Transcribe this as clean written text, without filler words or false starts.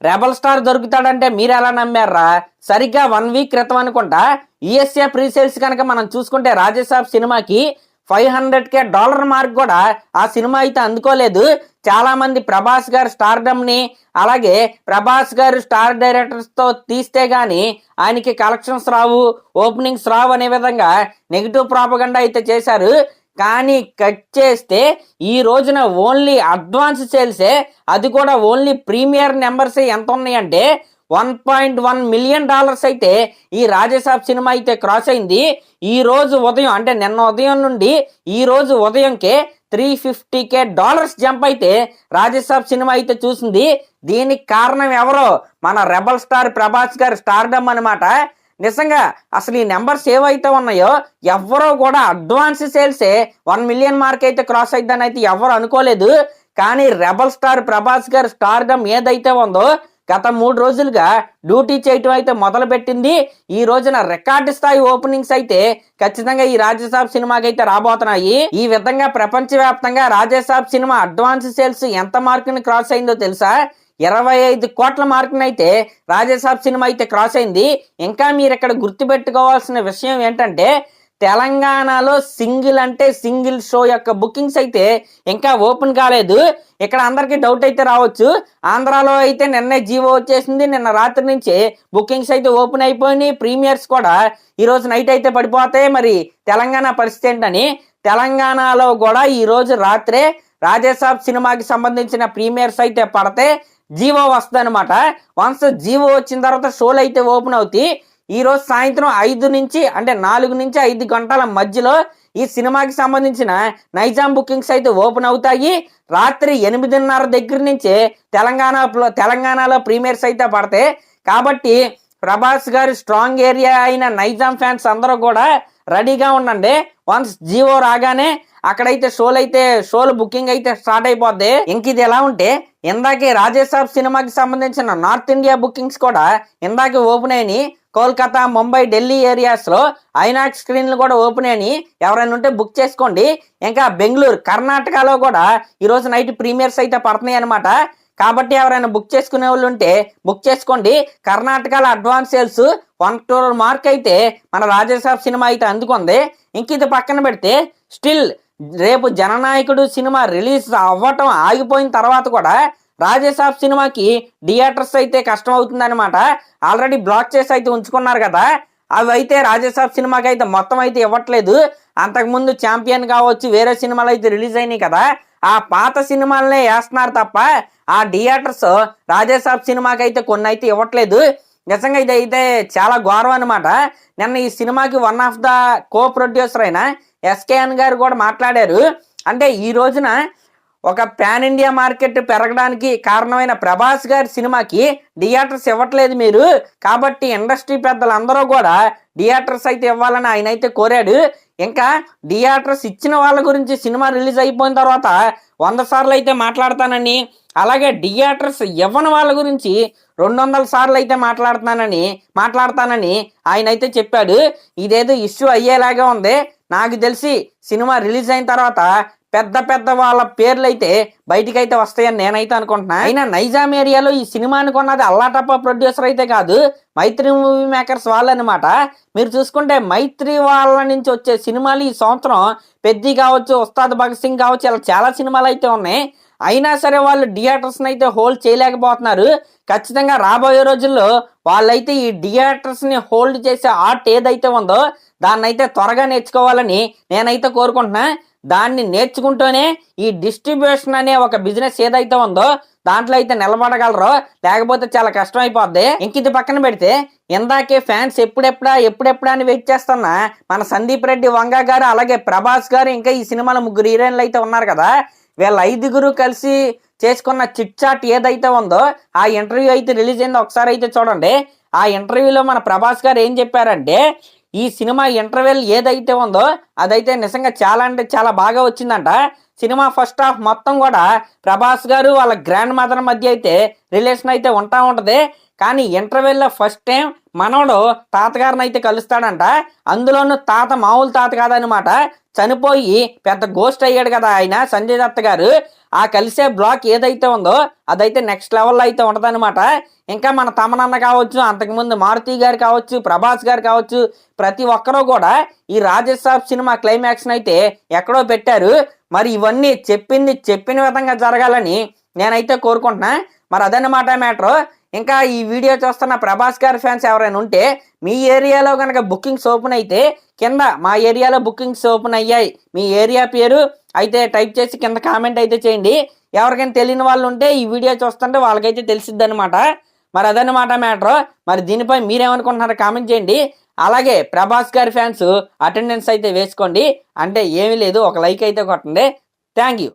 Rebel star దొరుకుతాడంటే మీరు ఎలా నమ్మారా? సరిగ్గా 1 వీక్ క్రితం అనుకుంటా యుఎస్ఏ ప్రీ సేల్స్ కనుక మనం చూసుకుంటే రాజేసాబ్ సినిమాకి $500K మార్క్ కూడా ఆ సినిమా అయితే అందుకోలేదు. చాలా మంది ప్రభాస్ గారు స్టార్డమ్ ని, అలాగే ప్రభాస్ గారు స్టార్ డైరెక్టర్స్ తో తీస్తే గానీ ఆయనకి కలెక్షన్స్ రావు, ఓపెనింగ్స్ రావు అనే విధంగా నెగిటివ్ ప్రాపగండా అయితే చేశారు. కానీ కట్ చేస్తే ఈ రోజున ఓన్లీ అడ్వాన్స్ సేల్సే, అది కూడా ఓన్లీ ప్రీమియర్ నెంబర్స్ ఎంత ఉన్నాయంటే $1.1 మిలియన్ అయితే ఈ రాజేసాబ్ సినిమా అయితే క్రాస్ అయింది. ఈ రోజు ఉదయం అంటే నిన్న ఉదయం నుండి ఈ రోజు ఉదయంకే $350K జంప్ అయితే రాజేసాబ్ సినిమా అయితే చూసింది. దీనికి కారణం ఎవరో మన రెబల్ స్టార్ ప్రభాస్ గారు స్టార్డమ్ అనమాట. నిజంగా అసలు ఈ నెంబర్స్ ఏవైతే ఉన్నాయో ఎవరో కూడా అడ్వాన్స్ సేల్సే 1 మిలియన్ మార్క్ అయితే క్రాస్ అయిద్దని అయితే ఎవరు అనుకోలేదు. కానీ రెబల్ స్టార్ ప్రభాస్ గారు స్టార్డమ్ ఏదైతే ఉందో గత 3 రోజులుగా డ్యూటీ చేయటం అయితే మొదలు పెట్టింది. ఈ రోజున రికార్డు స్థాయి ఓపెనింగ్స్ అయితే ఖచ్చితంగా ఈ రాజేసాబ్ సినిమాకి అయితే రాబోతున్నాయి. ఈ విధంగా ప్రపంచవ్యాప్తంగా రాజేసాబ్ సినిమా అడ్వాన్స్ సేల్స్ ఎంత మార్కుని క్రాస్ అయిందో తెలుసా? 25 కోట్ల మార్కుని అయితే రాజేసాబ్ సినిమా అయితే క్రాస్ అయింది. ఇంకా మీరు ఇక్కడ గుర్తుపెట్టుకోవాల్సిన విషయం ఏంటంటే తెలంగాణలో సింగిల్ అంటే సింగిల్ షో యొక్క బుకింగ్స్ అయితే ఇంకా ఓపెన్ కాలేదు. ఇక్కడ అందరికీ డౌట్ అయితే రావచ్చు, ఆంధ్రాలో అయితే నిన్నే జీవో వచ్చేసింది, నిన్న రాత్రి నుంచి బుకింగ్స్ అయితే ఓపెన్ అయిపోయినాయి, ప్రీమియర్స్ కూడా ఈరోజు నైట్ అయితే పడిపోతాయి, మరి తెలంగాణ పరిస్థితి ఏంటని. తెలంగాణలో కూడా ఈరోజు రాత్రే రాజేసాబ్ సినిమాకి సంబంధించిన ప్రీమియర్స్ అయితే పడితే జీవో వస్తుంది అనమాట. వన్స్ జీవో వచ్చిన తర్వాత షోలు అయితే ఓపెన్ అవుతాయి. ఈ రోజు సాయంత్రం 4 నుంచి 5 గంటల మధ్యలో ఈ సినిమాకి సంబంధించిన నైజాం బుకింగ్స్ అయితే ఓపెన్ అవుతాయి. రాత్రి 8:30 దగ్గర నుంచి తెలంగాణలో ప్రీమియర్స్ అయితే పడతాయి. కాబట్టి ప్రభాస్ గారి స్ట్రాంగ్ ఏరియా అయిన నైజాం ఫ్యాన్స్ అందరూ కూడా రెడీగా ఉండండి. వన్స్ జీవో రాగానే అక్కడైతే షోలు బుకింగ్ అయితే స్టార్ట్ అయిపోద్ది. ఇంక ఇది ఎలా ఉంటే ఇందాకే రాజేసాబ్ సినిమాకి సంబంధించిన నార్త్ ఇండియా బుకింగ్స్ కూడా ఇందాకే ఓపెన్ అయినాయి. కోల్కతా, ముంబై, ఢిల్లీ ఏరియాస్ లో ఐనాక్స్ స్క్రీన్లు కూడా ఓపెన్ అయినాయి. ఎవరైనా ఉంటే బుక్ చేసుకోండి. ఇంకా బెంగళూరు, కర్ణాటకలో కూడా ఈరోజు నైట్ ప్రీమియర్స్ అయితే పడుతున్నాయి అనమాట. కాబట్టి ఎవరైనా బుక్ చేసుకునే వాళ్ళు ఉంటే బుక్ చేసుకోండి. కర్ణాటకలో అడ్వాన్స్ సేల్స్ 1 crore మార్క్ అయితే మన రాజేసాబ్ సినిమా అయితే అందుకుంది. ఇంక ఇది పక్కన పెడితే స్టిల్ రేపు జననాయకుడు సినిమా రిలీజ్ అవ్వటం ఆగిపోయిన తర్వాత కూడా రాజేసాబ్ సినిమాకి థియేటర్స్ అయితే కష్టం అవుతుంది అనమాట. ఆల్రెడీ బ్లాక్ చేసి అయితే ఉంచుకున్నారు కదా, అవి అయితే రాజేసాబ్ సినిమాకి అయితే మొత్తం అయితే ఇవ్వట్లేదు. అంతకుముందు ఛాంపియన్ కావచ్చు, వేరే సినిమాలు అయితే రిలీజ్ అయినాయి కదా, ఆ పాత సినిమాలనే వేస్తున్నారు తప్ప ఆ థియేటర్స్ రాజేసాబ్ సినిమాకి అయితే కొన్ని అయితే ఇవ్వట్లేదు. నిజంగా ఇదైతే చాలా ఘోరం అనమాట. నిన్న ఈ సినిమాకి one of the co producer అయిన ఎస్కేఎన్ గారు కూడా మాట్లాడారు. అంటే ఈ రోజున ఒక పాన్ ఇండియా మార్కెట్ పెరగడానికి కారణమైన ప్రభాస్ గారి సినిమాకి థియేటర్స్ ఇవ్వట్లేదు మీరు, కాబట్టి ఇండస్ట్రీ పెద్దలందరూ కూడా థియేటర్స్ అయితే ఇవ్వాలని ఆయన అయితే కోరాడు. ఇంకా థియేటర్స్ ఇచ్చిన వాళ్ళ గురించి సినిమా రిలీజ్ అయిపోయిన తర్వాత 100 సార్లు అయితే మాట్లాడతానని, అలాగే థియేటర్స్ ఇవ్వని వాళ్ళ గురించి 200 సార్లు అయితే మాట్లాడతానని ఆయన అయితే చెప్పాడు. ఇదేదో ఇష్యూ అయ్యేలాగా ఉంది. నాకు తెలిసి సినిమా రిలీజ్ అయిన తర్వాత పెద్ద వాళ్ళ పేర్లు అయితే బయటికి అయితే వస్తాయని నేనైతే అనుకుంటున్నా. అయినా నైజాం ఏరియాలో ఈ సినిమాని కొన్నది అల్లాటప్ప ప్రొడ్యూసర్ అయితే కాదు, మైత్రి మూవీ మేకర్స్ వాళ్ళు అనమాట. మీరు చూసుకుంటే మైత్రి వాళ్ళ నుంచి వచ్చే సినిమాలు ఈ సంవత్సరం పెద్ది కావచ్చు, ఉస్తాద్ భగత్ సింగ్ కావచ్చు, ఇలా చాలా సినిమాలు అయితే ఉన్నాయి. అయినా సరే వాళ్ళు థియేటర్స్ని అయితే హోల్డ్ చేయలేకపోతున్నారు. ఖచ్చితంగా రాబోయే రోజుల్లో వాళ్ళైతే ఈ థియేటర్స్ని హోల్డ్ చేసే ఆర్ట్ ఏదైతే ఉందో దాన్ని అయితే త్వరగా నేర్చుకోవాలని నేనైతే కోరుకుంటున్నా. దాన్ని నేర్చుకుంటూనే ఈ డిస్ట్రిబ్యూషన్ అనే ఒక బిజినెస్ ఏదైతే ఉందో దాంట్లో అయితే నిలబడగలరో, లేకపోతే చాలా కష్టం అయిపోద్ది. ఇంక ఇది పక్కన పెడితే ఇందాకే ఫ్యాన్స్ ఎప్పుడెప్పుడా అని వెయిట్ చేస్తున్నా మన సందీప్ రెడ్డి వంగ గారు, అలాగే ప్రభాస్ గారు, ఇంకా ఈ సినిమాలో 3 హీరోయిన్లు అయితే ఉన్నారు కదా, వీళ్ళ 5 కలిసి చేసుకున్న చిట్ చాట్ ఏదైతే ఉందో ఆ ఇంటర్వ్యూ అయితే రిలీజ్ అయిందో ఒకసారి అయితే చూడండి. ఆ ఇంటర్వ్యూలో మన ప్రభాస్ గారు ఏం చెప్పారంటే, ఈ సినిమా ఇంటర్వెల్ ఏదైతే ఉందో అదైతే నిజంగా చాలా అంటే చాలా బాగా వచ్చిందంట. సినిమా ఫస్ట్ హాఫ్ మొత్తం కూడా ప్రభాస్ గారు వాళ్ళ గ్రాండ్ మదర్ మధ్య అయితే రిలేషన్ అయితే ఉంటా ఉంటది. కానీ ఇంటర్వెల్లో ఫస్ట్ టైం మనవడు తాతగారిని అయితే కలుస్తాడంట. అందులోనూ తాత మామూలు తాత కాదనమాట, చనిపోయి పెద్ద గోస్ట్ అయ్యాడు కదా ఆయన సంజయ్ దత్ గారు. ఆ కలిసే బ్లాక్ ఏదైతే ఉందో అదైతే నెక్స్ట్ లెవెల్లో అయితే ఉంటదన్నమాట. ఇంకా మన తమనన్న కావచ్చు, అంతకుముందు మారుతి గారు కావచ్చు, ప్రభాస్ గారు కావచ్చు, ప్రతి ఒక్కరూ కూడా ఈ రాజసాబ్ సినిమా క్లైమాక్స్ అయితే ఎక్కడో పెట్టారు. మరి ఇవన్నీ చెప్పిన విధంగా జరగాలని నేనైతే కోరుకుంటున్నా. మరి అదన్నమాట మ్యాటర్. ఇంకా ఈ వీడియో చూస్తున్న ప్రభాస్ గారి ఫ్యాన్స్ ఎవరైనా ఉంటే మీ ఏరియాలో కనుక బుకింగ్స్ ఓపెన్ అయితే కింద మా ఏరియాలో బుకింగ్స్ ఓపెన్ అయ్యాయి మీ ఏరియా పేరు అయితే టైప్ చేసి కింద కామెంట్ అయితే చేయండి. ఎవరికైనా తెలియని వాళ్ళు ఉంటే ఈ వీడియో చూస్తుంటే వాళ్ళకైతే తెలిసిద్ది అనమాట. మరి అదన్నమాట మ్యాటర్. మరి దీనిపై మీరేమనుకుంటున్నారో కామెంట్ చేయండి. అలాగే ప్రభాస్ గారి ఫ్యాన్స్ అటెండెన్స్ అయితే వేసుకోండి. అంటే ఏమీ లేదు, ఒక లైక్ అయితే కొట్టండి. Thank you.